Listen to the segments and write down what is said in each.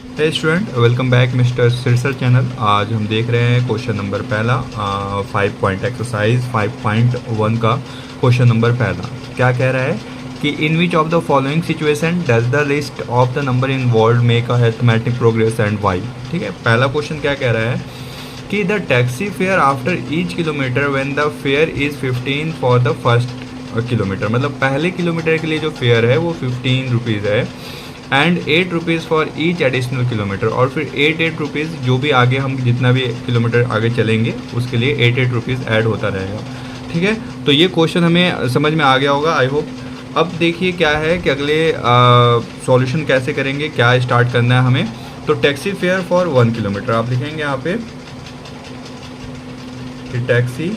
हे student, welcome back mister सिरसर channel. आज हम देख रहे हैं क्वेश्चन नंबर पहला 5 पॉइंट एक्सरसाइज 5.1 का क्वेश्चन नंबर पहला। क्या कह रहा है कि in which of the following situation does the list of the number involve make a arithmetic progress and why. ठीक है, पहला क्वेश्चन क्या कह रहा है कि the taxi fare after each kilometre when the fare is 15 for the first kilometre. मतलब पहले किलोमीटर के लिए जो फेयर है वो 15 रुपीज़ है and 8 rupees for each additional kilometre. और फिर 8 रुपीज़ जो भी आगे हम जितना भी किलोमीटर आगे चलेंगे उसके लिए 8 रुपीज़ ऐड होता रहेगा। ठीक है, तो ये क्वेश्चन हमें समझ में आ गया होगा आई होप। अब देखिए क्या है कि अगले सॉल्यूशन कैसे करेंगे, क्या स्टार्ट करना है हमें। तो टैक्सी फेयर फॉर 1 किलोमीटर आप लिखेंगे यहाँ पे कि टैक्सी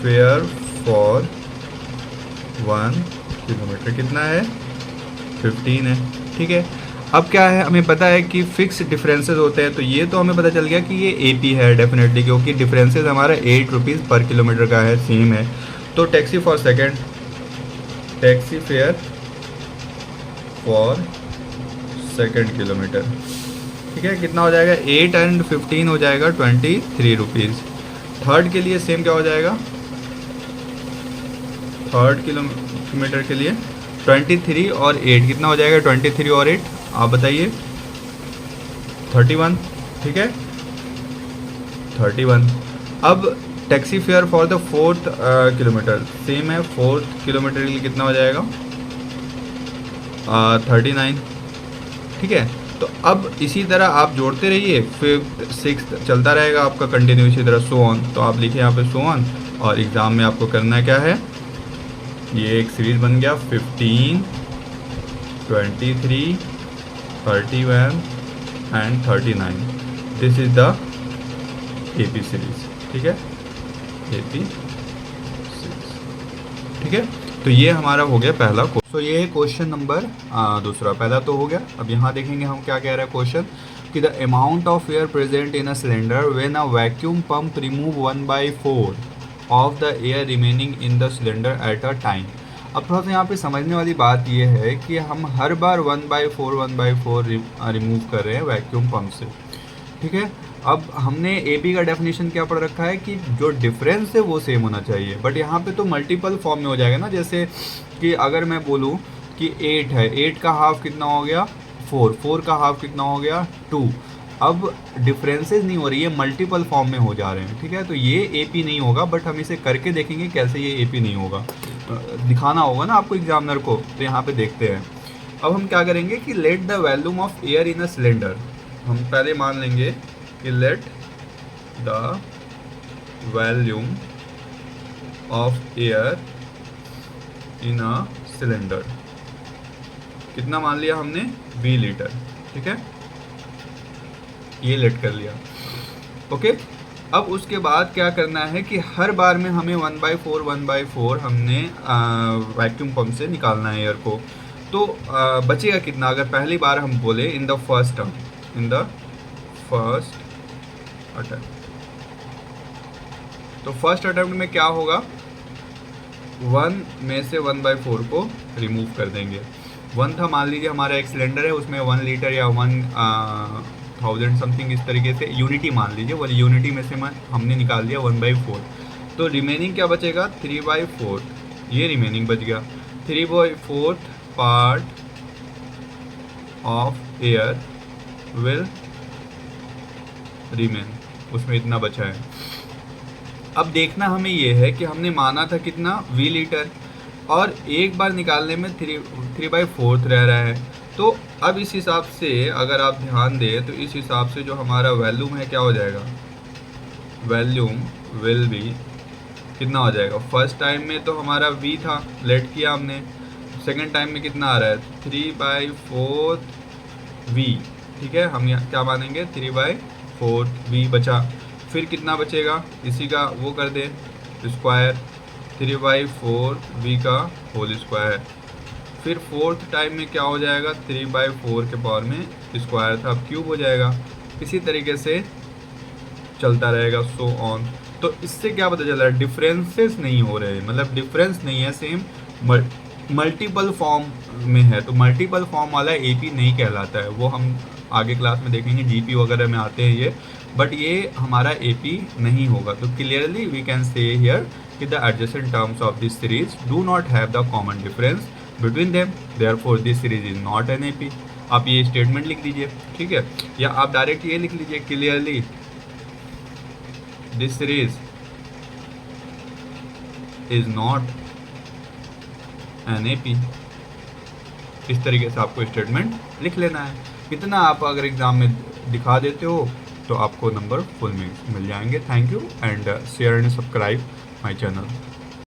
फेयर फॉर 1 किलोमीटर कितना है, 15 है। ठीक है, अब क्या है, हमें पता है कि फिक्स डिफरेंसेस होते हैं, तो ये तो हमें पता चल गया कि ये एपी है डेफिनेटली, क्योंकि डिफरेंसेस हमारा 8 रुपीज़ पर किलोमीटर का है, सेम है। तो taxi for second, taxi fare for second kilometre, ठीक है, कितना हो जाएगा 8 एंड 15 हो जाएगा 23 रुपीज़। थर्ड के लिए सेम क्या हो जाएगा, थर्ड किलोमीटर के लिए 23 और 8 कितना हो जाएगा, 23 और 8 आप बताइए, 31। ठीक है, 31। अब taxi fare for the fourth kilometre same है, फोर्थ किलोमीटर के लिए कितना हो जाएगा 39। ठीक है, तो अब इसी तरह आप जोड़ते रहिए, फिफ्थ सिक्स्थ चलता रहेगा आपका कंटिन्यू इसी तरह सो ऑन। तो आप लिखिए यहाँ पे सो ऑन, और एग्ज़ाम में आपको करना क्या है, ये एक सीरीज बन गया 15, 23, 31 and 39। This is the AP series. ठीक है, एपी सीरीज। ठीक है, तो ये हमारा हो गया पहला क्वेश्चन। तो ये है क्वेश्चन नंबर दूसरा। पहला तो हो गया, अब यहाँ देखेंगे हम क्या कह रहा है क्वेश्चन कि the amount of air present in a cylinder when a vacuum pump remove 1/4 of the air remaining in the cylinder at a time. अब थोड़ा सा यहाँ पे समझने वाली बात ये है कि हम हर बार 1/4 रिमूव कर रहे हैं वैक्यूम पंप से। ठीक है, अब हमने ए बी का डेफिनेशन क्या पढ़ रखा है कि जो डिफरेंस है वो सेम होना चाहिए, बट यहाँ पे तो मल्टीपल फॉर्म में हो जाएगा ना। जैसे कि अगर मैं बोलूँ कि 8 है, 8 का हाफ कितना हो गया 4, 4 का हाफ कितना हो गया 2। अब डिफरेंसेस नहीं हो रही है, मल्टीपल फॉर्म में हो जा रहे हैं। ठीक है, तो ये एपी नहीं होगा, बट हम इसे करके देखेंगे कैसे ये एपी नहीं होगा, दिखाना होगा ना आपको एग्जामिनर को। तो यहाँ पे देखते हैं। अब हम क्या करेंगे कि let the volume of air in a cylinder, हम पहले मान लेंगे कि let the volume of air in a cylinder, कितना मान लिया हमने 20 लीटर। ठीक है, ये लेट कर लिया। ओके, अब उसके बाद क्या करना है कि हर बार में हमें 1/4 हमने वैक्यूम पंप से निकालना है एयर को। तो बचेगा कितना, अगर पहली बार हम बोले in the first term, in the first attempt, तो फर्स्ट अटेम्प्ट में क्या होगा, 1 में से 1/4 को रिमूव कर देंगे। 1 था, मान लीजिए हमारा एक सिलेंडर है, उसमें 1 लीटर या 1000 समथिंग इस तरीके से यूनिटी मान लीजिए, वो यूनिटी में से हमने निकाल दिया 1/4। तो रिमेनिंग क्या बचेगा 3/4, ये रिमेनिंग बच गया। 3/4 part of air will remain, उसमें इतना बचा है। अब देखना हमें ये है कि हमने माना था कितना 20 लीटर, और एक बार निकालने में 3/4 रह रहा है। तो अब इस हिसाब से अगर आप ध्यान दें तो इस हिसाब से जो हमारा वॉल्यूम है क्या हो जाएगा, वॉल्यूम विल बी कितना हो जाएगा, फर्स्ट टाइम में तो हमारा v था, लेट किया हमने, सेकंड टाइम में कितना आ रहा है 3/4 v। ठीक है, हम यहाँ क्या मानेंगे 3/4 v बचा। फिर कितना बचेगा, इसी का वो कर दे स्क्वायर, 3/4 v का होल स्क्वायर। फिर फोर्थ टाइम में क्या हो जाएगा 3/4 के पावर में स्क्वायर था, अब क्यूब हो जाएगा। इसी तरीके से चलता रहेगा सो ऑन। तो इससे क्या पता चल रहा है, डिफरेंसेस नहीं हो रहे, मतलब डिफरेंस नहीं है, सेम मल्टीपल फॉर्म में है। तो मल्टीपल फॉर्म वाला एपी नहीं कहलाता है, वो हम आगे क्लास में देखेंगे, जीपी वगैरह में आते हैं ये, बट ये हमारा एपी नहीं होगा। तो clearly we can say here कि the adjacent terms of this series do not have the common difference between them, therefore this series is not an AP. आप ये स्टेटमेंट लिख दीजिए, ठीक है, या आप डायरेक्ट ये लिख लीजिए clearly this series is not an AP. इस तरीके से आपको स्टेटमेंट लिख लेना है। इतना आप अगर एग्जाम में दिखा देते हो तो आपको नंबर फुल मिल जाएंगे। Thank you and share and subscribe my channel.